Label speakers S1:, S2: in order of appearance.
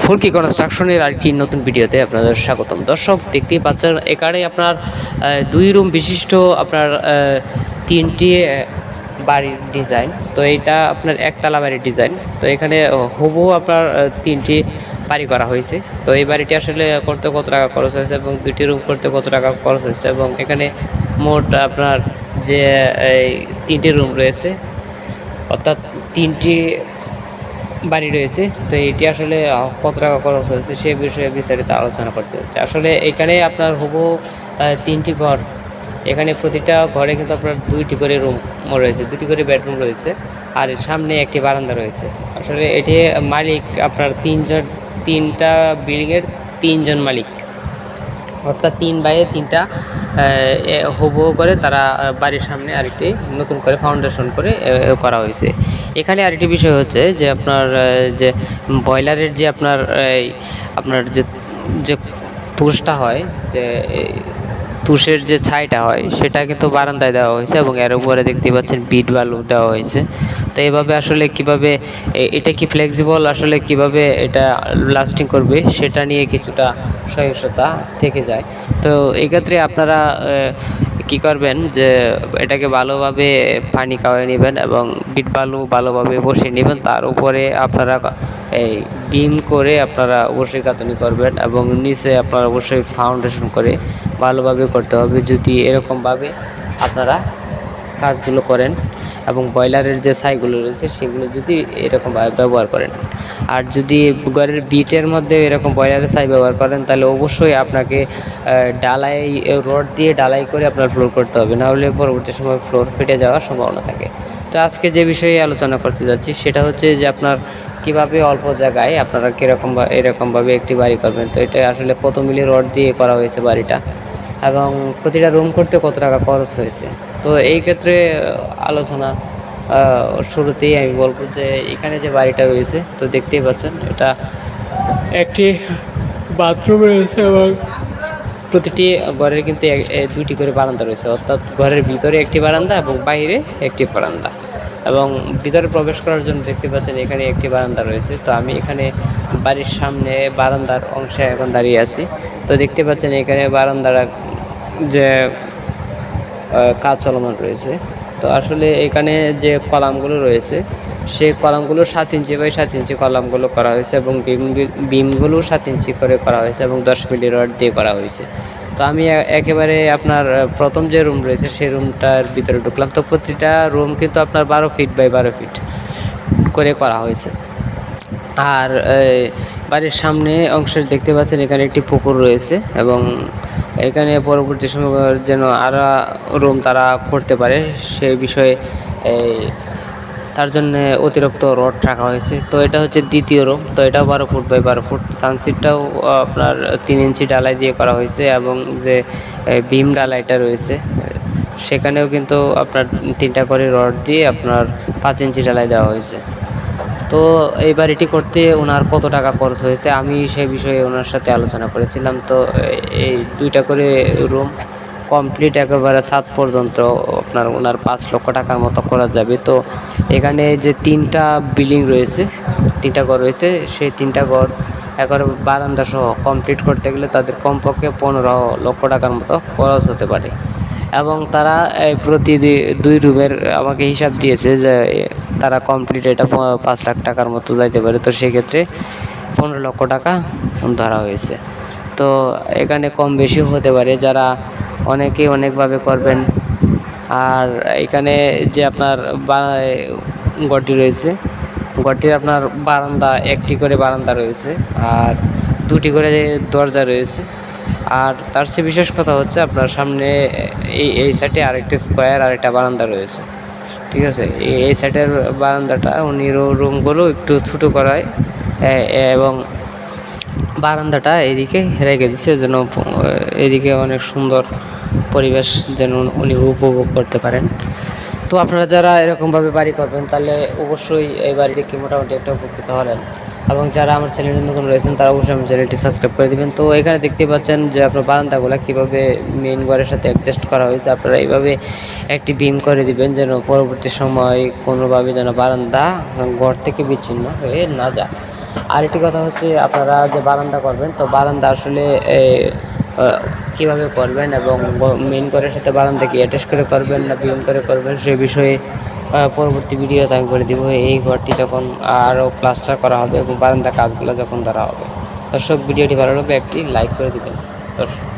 S1: ফুলকি কনস্ট্রাকশনের আরেকটি নতুন ভিডিওতে আপনাদের স্বাগতম। দর্শক, দেখতেই পাচ্ছেন এখানে আপনার 2 রুম বিশিষ্ট আপনার 3টি বাড়ির ডিজাইন। তো এইটা আপনার একতলা বাড়ির ডিজাইন। তো এখানে হুবহু আপনার 3টি বাড়ি করা হয়েছে। তো এই বাড়িটি আসলে করতে কত টাকা খরচ হয়েছে এবং 2টি রুম করতে কত টাকা খরচ হয়েছে এবং এখানে মোট আপনার যে এই 3টি রুম রয়েছে, অর্থাৎ 3টি বাড়ি রয়েছে, তো এটি আসলে কত টাকা খরচ হয়েছে সে বিষয়ে বিস্তারিত আলোচনা করতে যাচ্ছে। আসলে এখানে আপনার হুবহু 3টি ঘর। এখানে প্রতিটা ঘরে কিন্তু আপনার 2টি করে রুম রয়েছে, 2টি করে বেডরুম রয়েছে, আর সামনে একটি বারান্দা রয়েছে। আসলে এটি মালিক আপনার 3টা বিল্ডিংয়ের 3জন মালিক, অর্থাৎ 3 ভাইয়ে 3টা হুবহু করে তারা বাড়ির সামনে আরেকটি নতুন করে ফাউন্ডেশন করে করা হয়েছে। এখানে আরেকটি বিষয় হচ্ছে যে আপনার যে বয়লারের যে আপনার আপনার যে যে তুষটা হয়, যে তুষের যে ছাইটা হয় সেটা কিন্তু বারান্দায় দেওয়া হয়েছে এবং এর উপরে দেখতে পাচ্ছেন বিট বালু দেওয়া হয়েছে। তো এইভাবে আসলে কিভাবে এটা কি ফ্লেক্সিবল, আসলে কিভাবে এটা লাস্টিং করবে সেটা নিয়ে কিছুটা সহিংসতা থেকে যায়। তো এই ক্ষেত্রে আপনারা কি করবেন যে এটাকে ভালোভাবে পানি খাওয়াই নেবেন এবং বিট বালু ভালোভাবে বসিয়ে নেবেন, তার উপরে আপনারা এই বিম করে আপনারা অবশ্যই গাঁথনি করবেন এবং নিচে আপনারা অবশ্যই ফাউন্ডেশন করে ভালোভাবে করতে হবে। যদি এরকমভাবে আপনারা কাজগুলো করেন এবং বয়লারের যে ছাইগুলো রয়েছে সেগুলো যদি এরকমভাবে ব্যবহার করেন, আর যদি ঘরের বিটের মধ্যে এরকম বয়লারের ছাই ব্যবহার করেন তাহলে অবশ্যই আপনাকে ডালাই রড দিয়ে ডালাই করে আপনার ফ্লোর করতে হবে, নাহলে পরবর্তী সময় ফ্লোর ফেটে যাওয়ার সম্ভাবনা থাকে। তো আজকে যে বিষয়ে আলোচনা করতে যাচ্ছি সেটা হচ্ছে যে আপনার কীভাবে অল্প জায়গায় আপনারা এরকমভাবে একটি বাড়ি করবেন। তো এটা আসলে কত মিলি রড দিয়ে করা হয়েছে বাড়িটা এবং প্রতিটা রুম করতে কত টাকা খরচ হয়েছে। তো এই ক্ষেত্রে আলোচনা শুরুতেই আমি বলবো যে এখানে যে বাড়িটা রয়েছে, তো দেখতেই পাচ্ছেন এটা একটি বাথরুম রয়েছে এবং প্রতিটি ঘরের কিন্তু 2টি করে বারান্দা রয়েছে, অর্থাৎ ঘরের ভিতরে একটি বারান্দা এবং বাইরে একটি বারান্দা, এবং ভিতরে প্রবেশ করার জন্য দেখতে পাচ্ছেন এখানে একটি বারান্দা রয়েছে। তো আমি এখানে বাড়ির সামনে বারান্দার অংশে এখন দাঁড়িয়ে আছি। তো দেখতে পাচ্ছেন এখানে বারান্দার যে কাজ চলমান রয়েছে। তো আসলে এখানে যে কলামগুলো রয়েছে সেই কলামগুলো 7 ইঞ্চি বাই 7 ইঞ্চি কলামগুলো করা হয়েছে এবং বিমগুলো 7 ইঞ্চি করে করা হয়েছে এবং 10 মিলি রড দিয়ে করা হয়েছে। তো আমি একেবারে আপনার প্রথম যে রুম রয়েছে সেই রুমটার ভিতরে ঢুকলাম। তো প্রতিটা রুম কিন্তু আপনার 12 ফিট বাই 12 ফিট করে করা হয়েছে। আর বাড়ির সামনে অংশে দেখতে পাচ্ছেন এখানে একটি পুকুর রয়েছে এবং এখানে পরবর্তী সময় যেন আরও রুম তারা করতে পারে সেই বিষয়ে তার জন্য অতিরিক্ত রড রাখা হয়েছে। তো এটা হচ্ছে দ্বিতীয় রুম। তো এটাও 12 ফুট বাই 12 ফুট। সানসিটটাও আপনার 3 ইঞ্চি ডালাই দিয়ে করা হয়েছে এবং যে বিম ডালাইটা রয়েছে সেখানেও কিন্তু আপনার 3টা করে রড দিয়ে আপনার 5 ইঞ্চি ডালাই দেওয়া হয়েছে। তো এই বাড়িটি করতে ওনার কত টাকা খরচ হয়েছে আমি সেই বিষয়ে ওনার সাথে আলোচনা করেছিলাম। তো এই 2টা করে রুম কমপ্লিট একেবারে ছাদ পর্যন্ত আপনার ওনার 5 লক্ষ টাকার মতো করা যাবে। তো এখানে যে 3টা বিল্ডিং রয়েছে, 3টা ঘর রয়েছে, সেই 3টা ঘর একেবারে বারান্দা সহ কমপ্লিট করতে গেলে তাদের কমপক্ষে 15 লক্ষ টাকার মতো খরচ হতে পারে এবং তারা প্রতি 2 রুমের আমাকে হিসাব দিয়েছে যে তারা কমপ্লিট এটা 5 লাখ টাকার মতো যাইতে পারে। তো সেক্ষেত্রে 15 লক্ষ টাকা ধরা হয়েছে। তো এখানে কম বেশি হতে পারে, যারা অনেকেই অনেকভাবে করবেন। আর এখানে যে আপনার ঘরটি রয়েছে, ঘরটির আপনার বারান্দা, একটি করে বারান্দা রয়েছে আর 2টি করে দরজা রয়েছে। আর তার চেয়ে বিশেষ কথা হচ্ছে আপনার সামনে এই সাইডে আরেকটি স্কোয়ার আর একটা বারান্দা রয়েছে, ঠিক আছে। এই সাইডের বারান্দাটা উনি রুমগুলো একটু ছোটো করায় এবং বারান্দাটা এদিকে রেখে দিচ্ছে যেন এদিকে অনেক সুন্দর পরিবেশ যেন উনি উপভোগ করতে পারেন। তো আপনারা যারা এরকমভাবে বাড়ি করবেন তাহলে অবশ্যই এই বাড়ি থেকে মোটামুটি একটা উপকৃত হলেন, এবং যারা আমার চ্যানেলে নতুন রয়েছেন তারা অবশ্যই আমার চ্যানেলটি সাবস্ক্রাইব করে দেবেন। তো এখানে দেখতে পাচ্ছেন যে আপনার বারান্দাগুলো কীভাবে মেইন ঘরের সাথে অ্যাডজাস্ট করা হয়েছে। আপনারা এইভাবে একটি বিম করে দিবেন যেন পরবর্তী সময় কোনোভাবে যেন বারান্দা ঘর থেকে বিচ্ছিন্ন হয়ে না যায়। আরেকটি কথা হচ্ছে আপনারা যে বারান্দা করবেন, তো বারান্দা আসলে কীভাবে করবেন এবং মেন ঘরের সাথে বারান্দা কি অ্যাটাচ করে করবেন না বিম করে করবেন সে বিষয়ে পরবর্তী ভিডিওতে আমি করে দিব। এই ঘরটি যখন আরও প্লাস্টার করা হবে এবং বারান্দা কাজগুলো যখন ধরা হবে। দর্শক ভিডিওটি ভালো লাগবে একটি লাইক করে দিবেন দর্শক।